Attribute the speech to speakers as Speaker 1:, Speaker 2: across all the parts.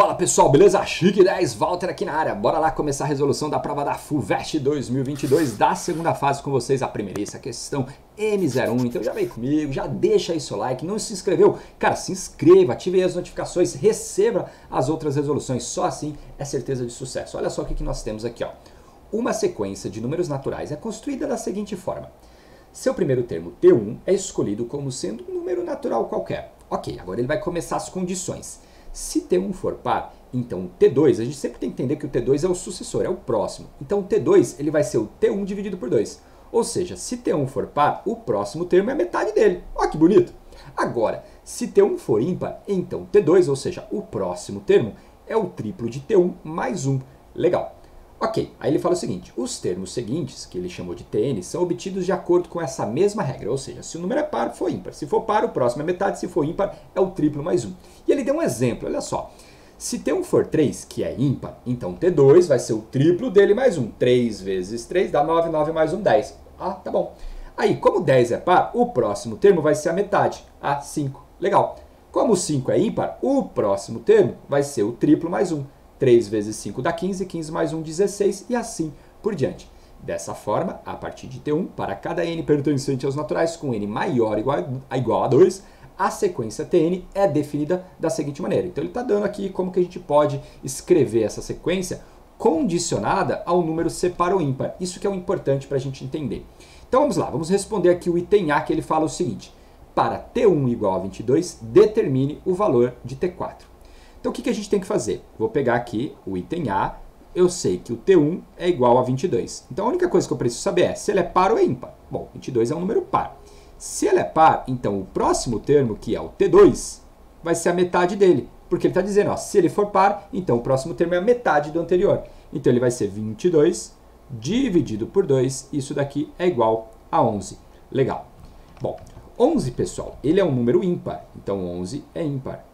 Speaker 1: Fala pessoal, beleza? Chique 10, Walter aqui na área. Bora lá começar a resolução da prova da FUVEST 2022 da segunda fase com vocês. A primeira, essa questão M01. Então já vem comigo, já deixa aí seu like. Não se inscreveu? Cara, se inscreva, ative aí as notificações, receba as outras resoluções. Só assim é certeza de sucesso. Olha só o que nós temos aqui, ó. Uma sequência de números naturais é construída da seguinte forma. Seu primeiro termo, T1, é escolhido como sendo um número natural qualquer. Ok, agora ele vai começar as condições. Se T1 for par, então o T2, a gente sempre tem que entender que o T2 é o sucessor, é o próximo. Então o T2 ele vai ser o T1 dividido por 2. Ou seja, se T1 for par, o próximo termo é a metade dele. Olha que bonito! Agora, se T1 for ímpar, então T2, ou seja, o próximo termo, é o triplo de T1 mais 1. Legal. Ok, aí ele fala o seguinte, os termos seguintes, que ele chamou de Tn, são obtidos de acordo com essa mesma regra, ou seja, se o número é par, for ímpar. Se for par, o próximo é metade, se for ímpar, é o triplo mais 1. E ele deu um exemplo, olha só. Se T1 for 3, que é ímpar, então T2 vai ser o triplo dele mais 1. 3 vezes 3 dá 9, 9 mais 1, 10. Ah, tá bom. Aí, como 10 é par, o próximo termo vai ser a metade. Ah, 5. Legal. Como 5 é ímpar, o próximo termo vai ser o triplo mais 1. 3 vezes 5 dá 15, 15 mais 1, 16 e assim por diante. Dessa forma, a partir de T1, para cada n pertencente aos naturais com n maior ou igual a 2, a sequência Tn é definida da seguinte maneira. Então ele está dando aqui como que a gente pode escrever essa sequência condicionada ao número ser par ou ímpar. Isso que é o importante para a gente entender. Então vamos lá, vamos responder aqui o item A que ele fala o seguinte. Para T1 igual a 22, determine o valor de T4. Então, o que a gente tem que fazer? Vou pegar aqui o item A, eu sei que o T1 é igual a 22. Então, a única coisa que eu preciso saber é se ele é par ou é ímpar. Bom, 22 é um número par. Se ele é par, então o próximo termo, que é o T2, vai ser a metade dele. Porque ele está dizendo, ó, se ele for par, então o próximo termo é a metade do anterior. Então, ele vai ser 22 dividido por 2. Isso daqui é igual a 11. Legal. Bom, 11, pessoal, ele é um número ímpar. Então, 11 é ímpar.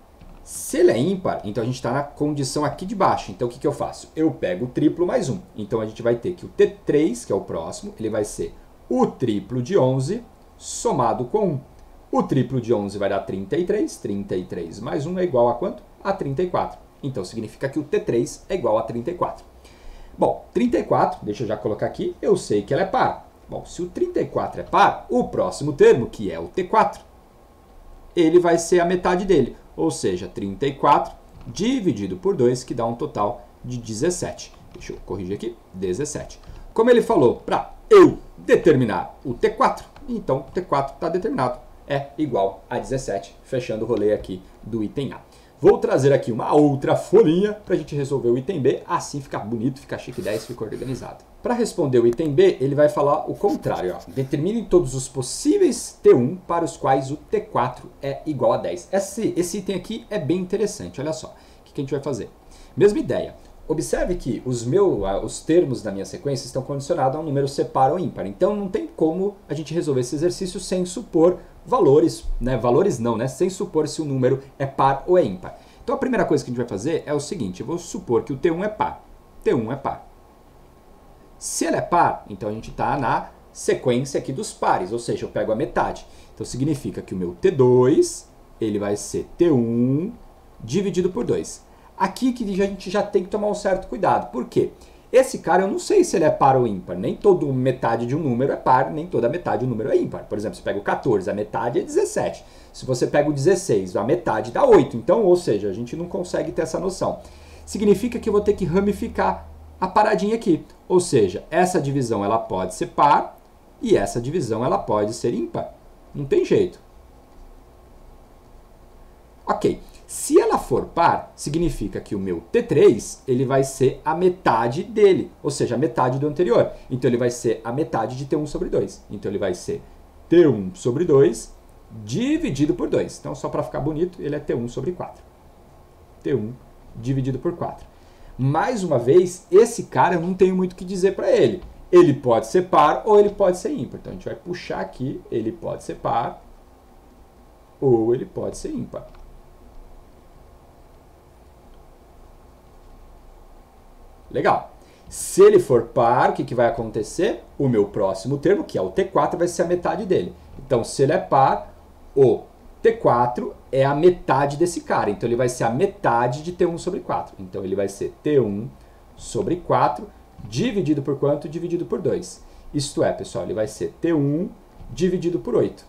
Speaker 1: Se ele é ímpar, então a gente está na condição aqui de baixo. Então, o que eu faço? Eu pego o triplo mais 1. Então, a gente vai ter que o T3, que é o próximo, ele vai ser o triplo de 11 somado com 1. O triplo de 11 vai dar 33. 33 mais 1 é igual a quanto? A 34. Então, significa que o T3 é igual a 34. Bom, 34, deixa eu já colocar aqui, eu sei que ela é par. Bom, se o 34 é par, o próximo termo, que é o T4, ele vai ser a metade dele. Ou seja, 34 dividido por 2, que dá um total de 17. Deixa eu corrigir aqui, 17. Como ele falou, para eu determinar o T4, então T4 está determinado, é igual a 17, fechando o rolê aqui do item A. Vou trazer aqui uma outra folhinha para a gente resolver o item B, assim fica bonito, fica chique 10, fica organizado. Para responder o item B, ele vai falar o contrário. Ó. Determine todos os possíveis T1 para os quais o T4 é igual a 10. Esse item aqui é bem interessante, olha só. O que a gente vai fazer? Mesma ideia. Observe que os termos da minha sequência estão condicionados a um número ser par ou ímpar. Então não tem como a gente resolver esse exercício sem supor valores, né? Valores não, né? Sem supor se o número é par ou é ímpar. Então a primeira coisa que a gente vai fazer é o seguinte, eu vou supor que o T1 é par. T1 é par. Se ele é par, então a gente está na sequência aqui dos pares, ou seja, eu pego a metade. Então significa que o meu T2 ele vai ser T1 dividido por 2. Aqui que a gente já tem que tomar um certo cuidado. Por quê? Esse cara eu não sei se ele é par ou ímpar. Nem toda metade de um número é par, nem toda metade de um número é ímpar. Por exemplo, se pega o 14, a metade é 17. Se você pega o 16, a metade dá 8. Então, ou seja, a gente não consegue ter essa noção. Significa que eu vou ter que ramificar a paradinha aqui. Ou seja, essa divisão ela pode ser par e essa divisão ela pode ser ímpar. Não tem jeito. Ok. Se ela for par, significa que o meu T3 ele vai ser a metade dele, ou seja, a metade do anterior. Então, ele vai ser a metade de T1 sobre 2. Então, ele vai ser T1 sobre 2 dividido por 2. Então, só para ficar bonito, ele é T1 sobre 4. T1 dividido por 4. Mais uma vez, esse cara eu não tenho muito o que dizer para ele. Ele pode ser par ou ele pode ser ímpar. Então, a gente vai puxar aqui, ele pode ser par ou ele pode ser ímpar. Legal. Se ele for par, o que vai acontecer? O meu próximo termo, que é o T4, vai ser a metade dele. Então, se ele é par, o T4 é a metade desse cara, então ele vai ser a metade de T1 sobre 4. Então ele vai ser T1 sobre 4 dividido por quanto? Dividido por 2. Isto é, pessoal, ele vai ser T1 dividido por 8.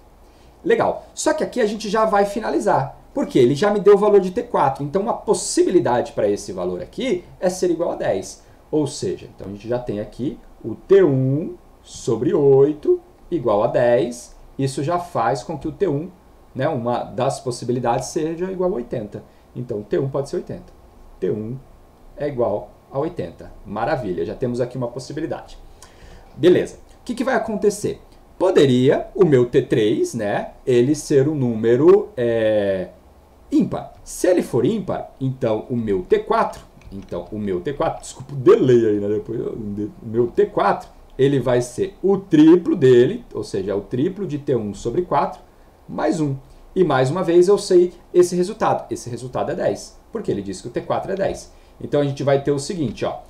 Speaker 1: Legal, só que aqui a gente já vai finalizar, porque ele já me deu o valor de T4, então uma possibilidade para esse valor aqui é ser igual a 10. Ou seja, então a gente já tem aqui o T1 sobre 8 igual a 10, isso já faz com que o T1, né, uma das possibilidades, seja igual a 80. Então T1 pode ser 80. T1 é igual a 80. Maravilha, já temos aqui uma possibilidade. Beleza, o que vai acontecer? Poderia o meu T3, né, ele ser um número ímpar. Se ele for ímpar, então o meu T4, desculpa o delay aí, né, depois, o meu T4, ele vai ser o triplo dele, ou seja, o triplo de T1 sobre 4, mais 1. E mais uma vez eu sei esse resultado. Esse resultado é 10, porque ele disse que o T4 é 10. Então a gente vai ter o seguinte, ó,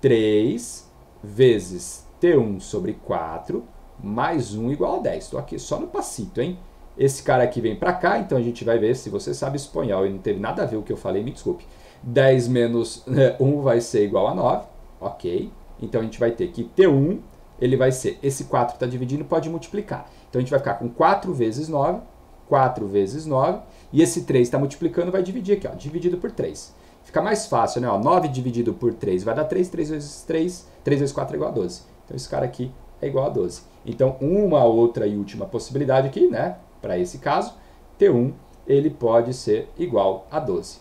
Speaker 1: 3 vezes T1 sobre 4 mais 1 igual a 10. Estou aqui só no passito, hein? Esse cara aqui vem para cá, então a gente vai ver se você sabe espanhol e não teve nada a ver o que eu falei, me desculpe. 10 menos 1 vai ser igual a 9, ok? Então a gente vai ter que T1, ele vai ser, esse 4 está dividindo, pode multiplicar. Então a gente vai ficar com 4 vezes 9, 4 vezes 9, e esse 3 está multiplicando, vai dividir aqui, ó, dividido por 3. Fica mais fácil, né? Ó, 9 dividido por 3 vai dar 3, 3 vezes 3, 3 vezes 4 é igual a 12. Então esse cara aqui é igual a 12. Então uma outra e última possibilidade aqui, né? Para esse caso, T1 ele pode ser igual a 12.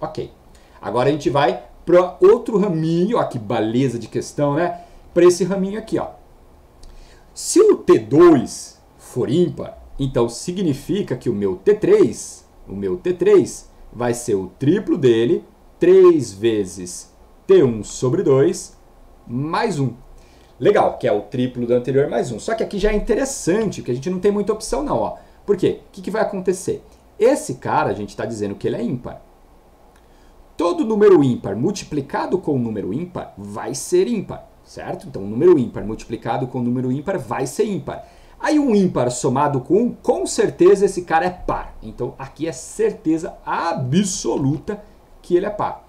Speaker 1: Ok. Agora a gente vai para outro raminho, ó, que beleza de questão, né? Para esse raminho aqui, ó. Se o T2 for ímpar, então significa que o meu T3 vai ser o triplo dele, 3 vezes T1 sobre 2, mais 1. Legal, que é o triplo do anterior mais 1. Só que aqui já é interessante, porque a gente não tem muita opção não, ó. Por quê? O que vai acontecer? Esse cara, a gente está dizendo que ele é ímpar. Todo número ímpar multiplicado com um número ímpar vai ser ímpar, certo? Então, um número ímpar multiplicado com um número ímpar vai ser ímpar. Aí um ímpar somado com 1, com certeza esse cara é par. Então, aqui é certeza absoluta que ele é par.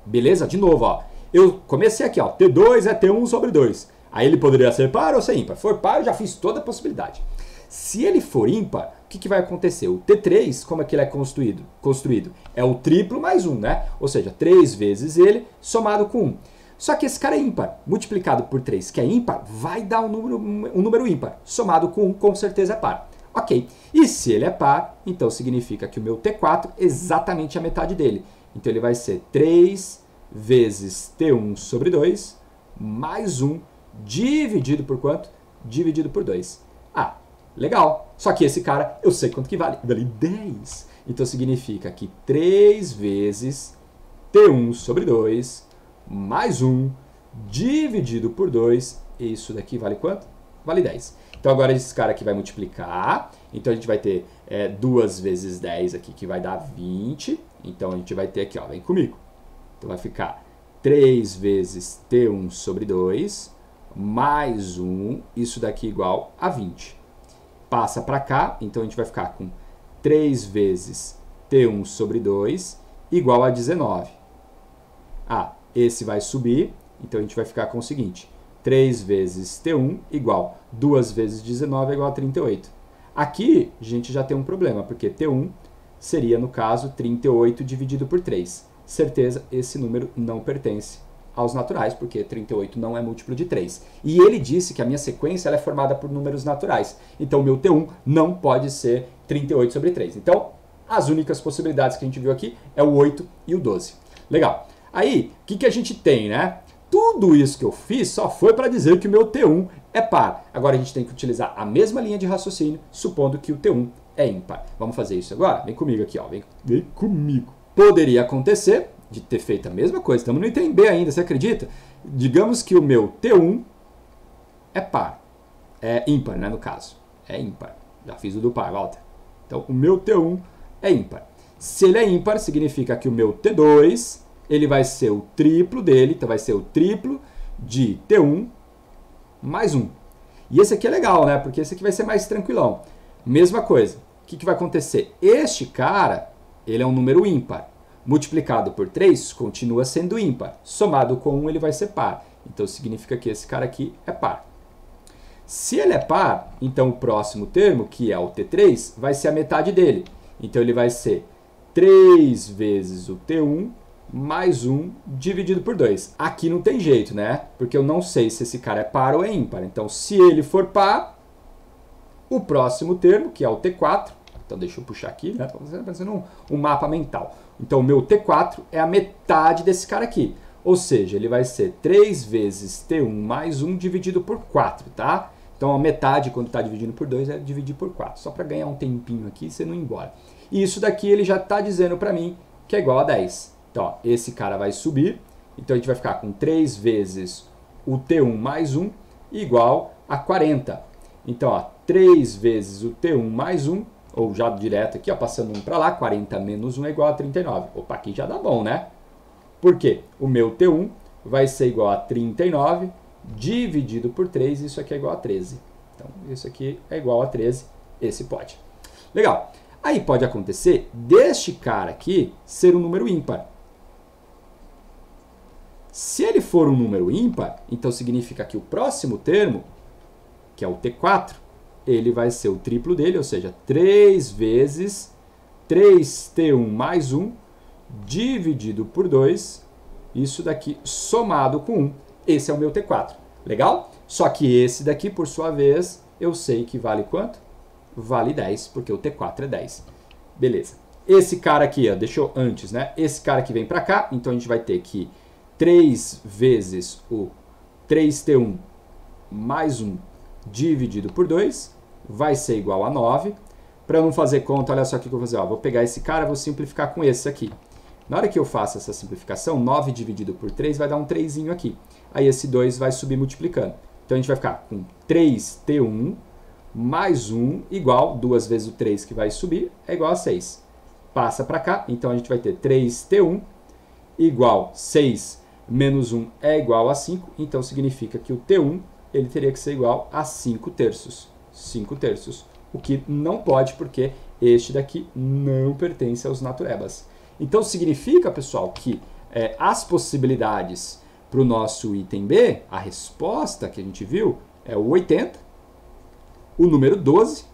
Speaker 1: Beleza? De novo, ó. Eu comecei aqui, ó. T2 é T1 sobre 2. Aí ele poderia ser par ou ser ímpar. For par, eu já fiz toda a possibilidade. Se ele for ímpar, o que vai acontecer? O T3, como é que ele é construído? É o triplo mais 1, né? Ou seja, 3 vezes ele somado com 1. Só que esse cara é ímpar. Multiplicado por 3, que é ímpar, vai dar um número ímpar. Somado com 1, com certeza é par. Ok. E se ele é par, então significa que o meu T4 é exatamente a metade dele. Então ele vai ser 3 vezes T1 sobre 2, mais 1, dividido por quanto? Dividido por 2. Ah, legal. Só que esse cara, eu sei quanto que vale. Vale 10. Então significa que 3 vezes T1 sobre 2, mais 1, dividido por 2, isso daqui vale quanto? Vale 10. Então agora esse cara aqui vai multiplicar, então a gente vai ter 2 vezes 10 aqui, que vai dar 20. Então a gente vai ter aqui, ó, vem comigo. Então vai ficar 3 vezes T1 sobre 2, mais 1, isso daqui igual a 20. Passa para cá, então a gente vai ficar com 3 vezes T1 sobre 2, igual a 19. Ah, esse vai subir, então a gente vai ficar com o seguinte, 3 vezes T1 igual 2 vezes 19 é igual a 38. Aqui a gente já tem um problema, porque T1 seria, no caso, 38 dividido por 3. Certeza, esse número não pertence aos naturais, porque 38 não é múltiplo de 3. E ele disse que a minha sequência ela é formada por números naturais. Então o meu T1 não pode ser 38 sobre 3. Então, as únicas possibilidades que a gente viu aqui é o 8 e o 12. Legal. Aí, o que a gente tem, né? Tudo isso que eu fiz só foi para dizer que o meu T1 é par. Agora a gente tem que utilizar a mesma linha de raciocínio, supondo que o T1 é ímpar. Vamos fazer isso agora? Vem comigo aqui, ó. Vem comigo. Poderia acontecer de ter feito a mesma coisa. Estamos no item B ainda, você acredita? Digamos que o meu T1 é par. É ímpar, né, no caso. É ímpar. Já fiz o do par, Walter. Então, o meu T1 é ímpar. Se ele é ímpar, significa que o meu T2... ele vai ser o triplo dele, então vai ser o triplo de T1 mais 1. E esse aqui é legal, né? Porque esse aqui vai ser mais tranquilão. Mesma coisa. o que vai acontecer? Este cara, ele é um número ímpar. Multiplicado por 3, continua sendo ímpar. Somado com 1, ele vai ser par. Então, significa que esse cara aqui é par. Se ele é par, então o próximo termo, que é o T3, vai ser a metade dele. Então, ele vai ser 3 vezes o T1 mais 1 dividido por 2. Aqui não tem jeito, né? Porque eu não sei se esse cara é par ou é ímpar. Então, se ele for par, o próximo termo, que é o T4, então deixa eu puxar aqui, né? Para fazer um mapa mental. Então, o meu T4 é a metade desse cara aqui. Ou seja, ele vai ser 3 vezes T1 mais 1 dividido por 4, tá? Então, a metade, quando está dividindo por 2, é dividir por 4. Só para ganhar um tempinho aqui e você não ir embora. E isso daqui ele já está dizendo para mim que é igual a 10. Então, ó, esse cara vai subir. Então, a gente vai ficar com 3 vezes o T1 mais 1 igual a 40. Então, ó, 3 vezes o T1 mais 1, ou já direto aqui, ó, passando 1 para lá, 40 menos 1 é igual a 39. Opa, aqui já dá bom, né? Por quê? O meu T1 vai ser igual a 39 dividido por 3, isso aqui é igual a 13. Então, isso aqui é igual a 13, esse pode. Legal. Aí pode acontecer deste cara aqui ser um número ímpar. Se ele for um número ímpar, então significa que o próximo termo, que é o T4, ele vai ser o triplo dele, ou seja, 3 vezes 3T1 mais 1 dividido por 2, isso daqui somado com 1. Esse é o meu T4. Legal? Só que esse daqui, por sua vez, eu sei que vale quanto? Vale 10, porque o T4 é 10. Beleza. Esse cara aqui, ó, deixou antes, né? Esse cara aqui vem para cá, então a gente vai ter que 3 vezes o 3T1 mais 1 dividido por 2 vai ser igual a 9. Para eu não fazer conta, olha só o que eu vou fazer. Ó, vou pegar esse cara e vou simplificar com esse aqui. Na hora que eu faço essa simplificação, 9 dividido por 3 vai dar um 3 aqui. Aí esse 2 vai subir multiplicando. Então a gente vai ficar com 3T1 mais 1 igual, 2 vezes o 3 que vai subir, é igual a 6. Passa para cá, então a gente vai ter 3T1 igual 6 menos 1 é igual a 5. Então significa que o T1 ele teria que ser igual a 5 terços. 5 terços. O que não pode, porque este daqui não pertence aos naturebas. Então significa, pessoal, que as possibilidades para o nosso item B, a resposta que a gente viu é o 80, o número 12,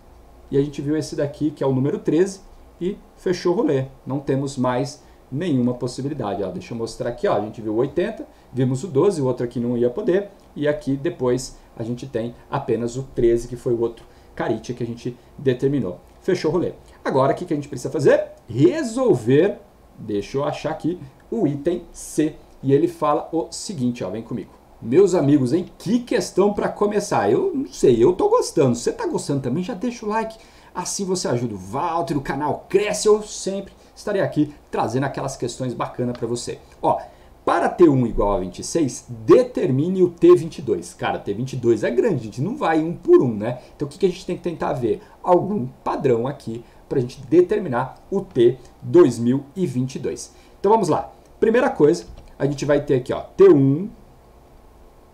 Speaker 1: e a gente viu esse daqui que é o número 13, e fechou o rolê. Não temos mais nenhuma possibilidade. Ó, deixa eu mostrar aqui, ó, a gente viu o 80, vimos o 12, o outro aqui não ia poder, e aqui depois a gente tem apenas o 13, que foi o outro carite que a gente determinou. Fechou o rolê. Agora, o que a gente precisa fazer? Resolver, deixa eu achar aqui, o item C. E ele fala o seguinte, ó, vem comigo. Meus amigos, hein? Que questão para começar. Eu não sei, eu tô gostando. Você tá gostando também? Já deixa o like. Assim você ajuda o Walter, o canal cresce. Eu sempre estarei aqui trazendo aquelas questões bacanas para você. Ó, para T1 igual a 26, determine o T22. Cara, T22 é grande, a gente não vai um por um, né? Então o que a gente tem que tentar ver? Algum padrão aqui para a gente determinar o T2022. Então vamos lá. Primeira coisa, a gente vai ter aqui, ó, T1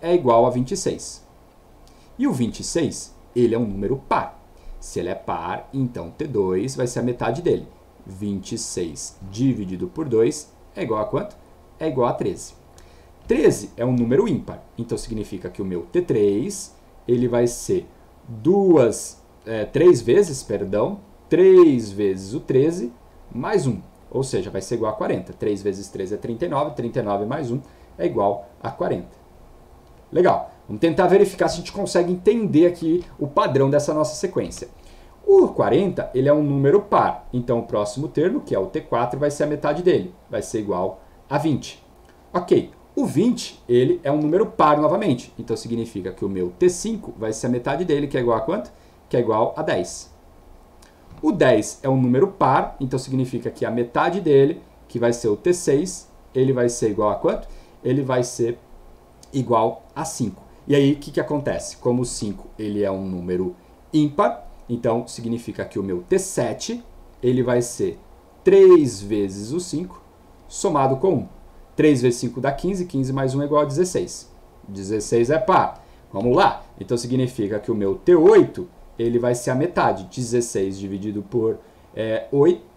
Speaker 1: é igual a 26. E o 26, ele é um número par. Se ele é par, então T2 vai ser a metade dele. 26 dividido por 2 é igual a quanto? É igual a 13. 13 é um número ímpar, então significa que o meu T3 ele vai ser 3 vezes o 13 mais 1, ou seja, vai ser igual a 40. 3 vezes 13 é 39, 39 mais 1 é igual a 40. Legal, vamos tentar verificar se a gente consegue entender aqui o padrão dessa nossa sequência. O 40 ele é um número par, então o próximo termo, que é o T4, vai ser a metade dele, vai ser igual a 20. Ok, o 20 ele é um número par novamente, então significa que o meu T5 vai ser a metade dele, que é igual a quanto? Que é igual a 10. O 10 é um número par, então significa que a metade dele, que vai ser o T6, ele vai ser igual a quanto? Ele vai ser igual a 5. E aí, o que acontece? Como o 5 ele é um número ímpar, então significa que o meu T7 ele vai ser 3 vezes o 5 somado com 1. 3 vezes 5 dá 15, 15 mais 1 é igual a 16. 16 é par. Vamos lá. Então significa que o meu T8 ele vai ser a metade. 16 dividido por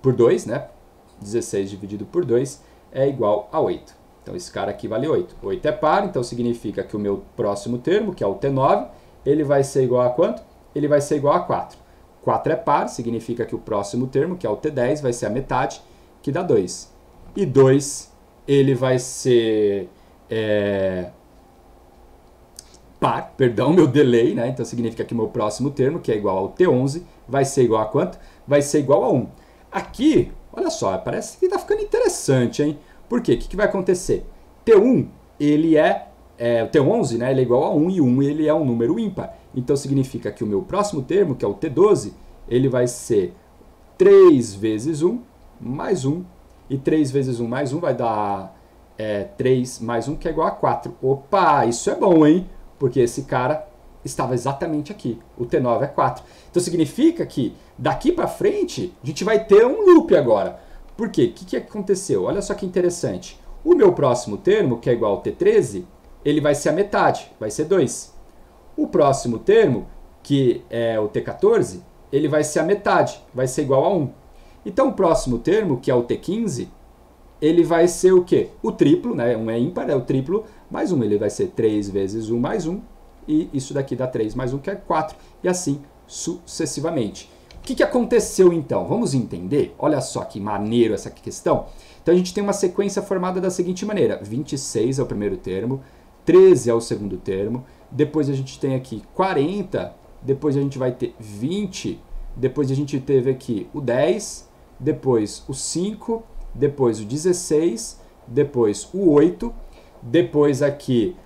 Speaker 1: 2, né? 16 dividido por 2 é igual a 8. Então esse cara aqui vale 8. 8 é par, então significa que o meu próximo termo, que é o T9, ele vai ser igual a quanto? Ele vai ser igual a 4. 4 é par, significa que o próximo termo, que é o T10, vai ser a metade, que dá 2. E 2, ele vai ser par, perdão, meu delay, né? Então significa que o meu próximo termo, que é igual ao T11, vai ser igual a quanto? Vai ser igual a 1. Aqui, olha só, parece que tá ficando interessante, hein? Por quê? O que vai acontecer? T1, ele o T11, né? Ele é igual a 1 e 1 ele é um número ímpar. Então significa que o meu próximo termo, que é o T12, ele vai ser 3 vezes 1 mais 1. E 3 vezes 1 mais 1 vai dar 3 mais 1, que é igual a 4. Opa, isso é bom, hein? Porque esse cara estava exatamente aqui. O T9 é 4. Então significa que daqui para frente a gente vai ter um loop agora. Por quê? O que aconteceu? Olha só que interessante. O meu próximo termo, que é igual ao T13, ele vai ser a metade, vai ser 2. O próximo termo, que é o T14, ele vai ser a metade, vai ser igual a 1. Então o próximo termo, que é o T15, ele vai ser o quê? O triplo, né? 1 é ímpar, é o triplo mais 1. Ele vai ser 3 vezes 1 mais 1. E isso daqui dá 3 mais 1, que é 4. E assim sucessivamente. O que aconteceu então? Vamos entender? Olha só que maneiro essa questão. Então a gente tem uma sequência formada da seguinte maneira. 26 é o primeiro termo, 13 é o segundo termo, depois a gente tem aqui 40, depois a gente vai ter 20, depois a gente teve aqui o 10, depois o 5, depois o 16, depois o 8, depois aqui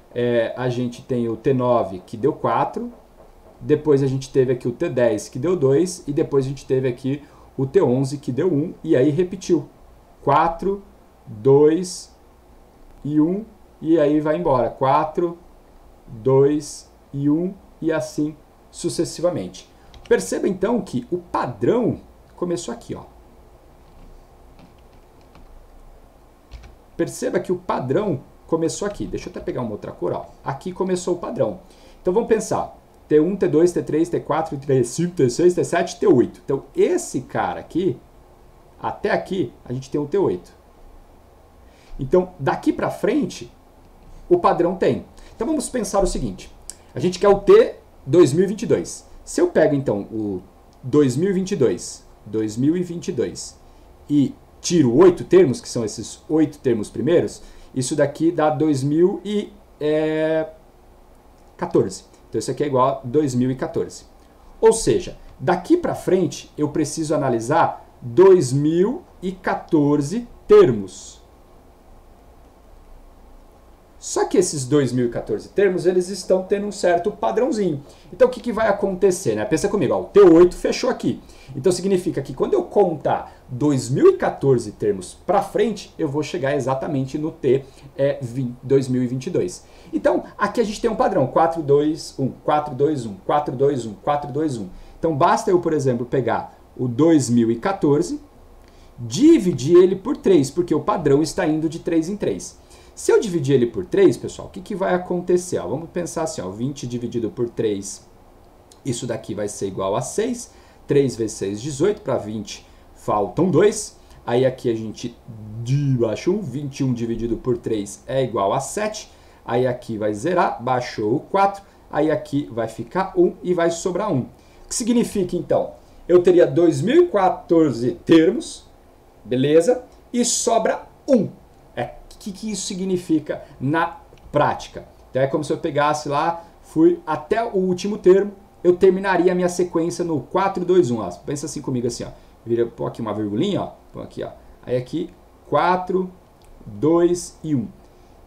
Speaker 1: a gente tem o T9 que deu 4, depois a gente teve aqui o T10 que deu 2 e depois a gente teve aqui o T11 que deu 1 e aí repetiu. 4, 2 e 1 e aí vai embora. 4, 2 e 1 e assim sucessivamente. Perceba então que o padrão começou aqui, ó. Perceba que o padrão começou aqui. Deixa eu até pegar uma outra cor, ó. Aqui começou o padrão. Então vamos pensar. T1, T2, T3, T4, T5, T6, T7, T8. Então esse cara aqui, até aqui, a gente tem o T8. Então daqui para frente, o padrão tem. Então vamos pensar o seguinte. A gente quer o T 2022. Se eu pego então o 2022 e tiro 8 termos, que são esses 8 termos primeiros, isso daqui dá 2014. Então isso aqui é igual a 2014. Ou seja, daqui para frente eu preciso analisar 2014 termos. Só que esses 2014 termos, eles estão tendo um certo padrãozinho. Então o que vai acontecer, né? Pensa comigo, ó, o T8 fechou aqui. Então significa que quando eu contar 2014 termos para frente, eu vou chegar exatamente no T 2022. Então aqui a gente tem um padrão, 4, 2, 1, 4, 2, 1, 4, 2, 1, 4, 2, 1. Então basta eu, por exemplo, pegar o 2014, dividir ele por 3, porque o padrão está indo de 3 em 3. Se eu dividir ele por 3, pessoal, o que vai acontecer? Ó, vamos pensar assim, ó, 20 dividido por 3, isso daqui vai ser igual a 6. 3 vezes 6, 18. Para 20, faltam 2. Aí aqui a gente baixou 1. 21 dividido por 3 é igual a 7. Aí aqui vai zerar, baixou o 4. Aí aqui vai ficar 1 e vai sobrar 1. O que significa, então? Eu teria 2014 termos, beleza? E sobra 1. O que isso significa na prática? Então é como se eu pegasse lá, fui até o último termo, eu terminaria a minha sequência no 4, 2, 1. Ó. Pensa assim comigo, assim, ó. Põe aqui uma virgulinha, ó. Põe aqui, ó. Aí aqui, 4, 2 e 1.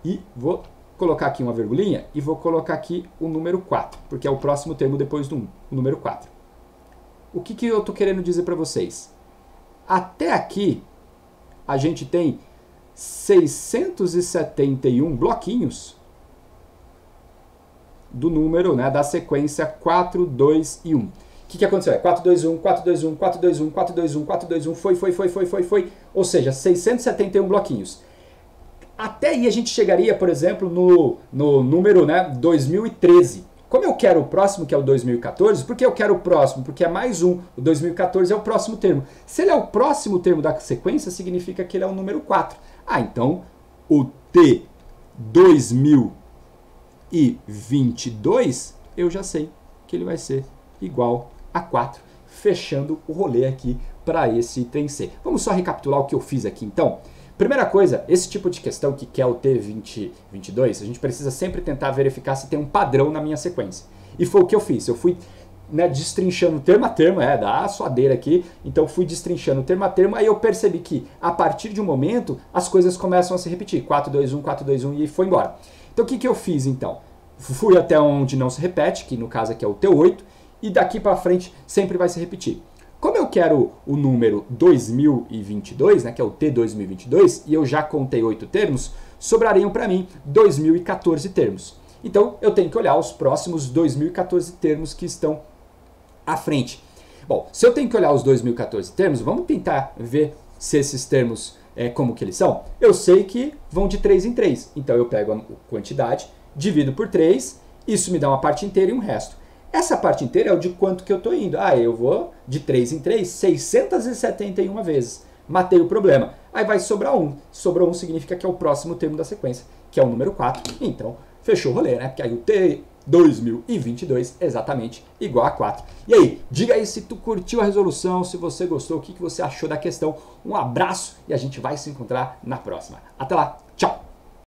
Speaker 1: E vou colocar aqui uma virgulinha e vou colocar aqui o número 4, porque é o próximo termo depois do 1, o número 4. O que eu estou querendo dizer para vocês? Até aqui, a gente tem 671 bloquinhos do número, né, da sequência 4, 2 e 1. O que aconteceu? 4, 2, 1, 4, 2, 1, 4, 2, 1, 4, 2, 1, 4, 2, 1, foi. Ou seja, 671 bloquinhos. Até aí a gente chegaria, por exemplo, no número, né, 2013. como eu quero o próximo, que é o 2014, por que eu quero o próximo? Porque é mais um, o 2014 é o próximo termo. Se ele é o próximo termo da sequência, significa que ele é o número 4. Ah, então o T 2022, eu já sei que ele vai ser igual a 4, fechando o rolê aqui para esse item C. Vamos só recapitular o que eu fiz aqui, então. Primeira coisa, esse tipo de questão que quer o T2022, a gente precisa sempre tentar verificar se tem um padrão na minha sequência. E foi o que eu fiz. Eu fui, né, destrinchando termo a termo, da suadeira aqui, então fui destrinchando termo a termo, aí eu percebi que a partir de um momento as coisas começam a se repetir, 4, 2, 1, 4, 2, 1 e foi embora. Então o que eu fiz então? Fui até onde não se repete, que no caso aqui é o T8, e daqui para frente sempre vai se repetir. Como eu quero o número 2022, né, que é o T 2022, e eu já contei 8 termos, sobrariam para mim 2014 termos. Então eu tenho que olhar os próximos 2014 termos que estão à frente. Bom, se eu tenho que olhar os 2014 termos, vamos tentar ver se esses termos, como que eles são. Eu sei que vão de 3 em 3, então eu pego a quantidade, divido por 3, isso me dá uma parte inteira e um resto. Essa parte inteira é o de quanto que eu estou indo. Ah, eu vou de 3 em 3, 671 vezes. Matei o problema. Aí vai sobrar 1. Sobrou 1 significa que é o próximo termo da sequência, que é o número 4. Então, fechou o rolê, né? Porque aí o T 2022 exatamente igual a 4. E aí, diga aí se tu curtiu a resolução, se você gostou, o que você achou da questão. Um abraço e a gente vai se encontrar na próxima. Até lá!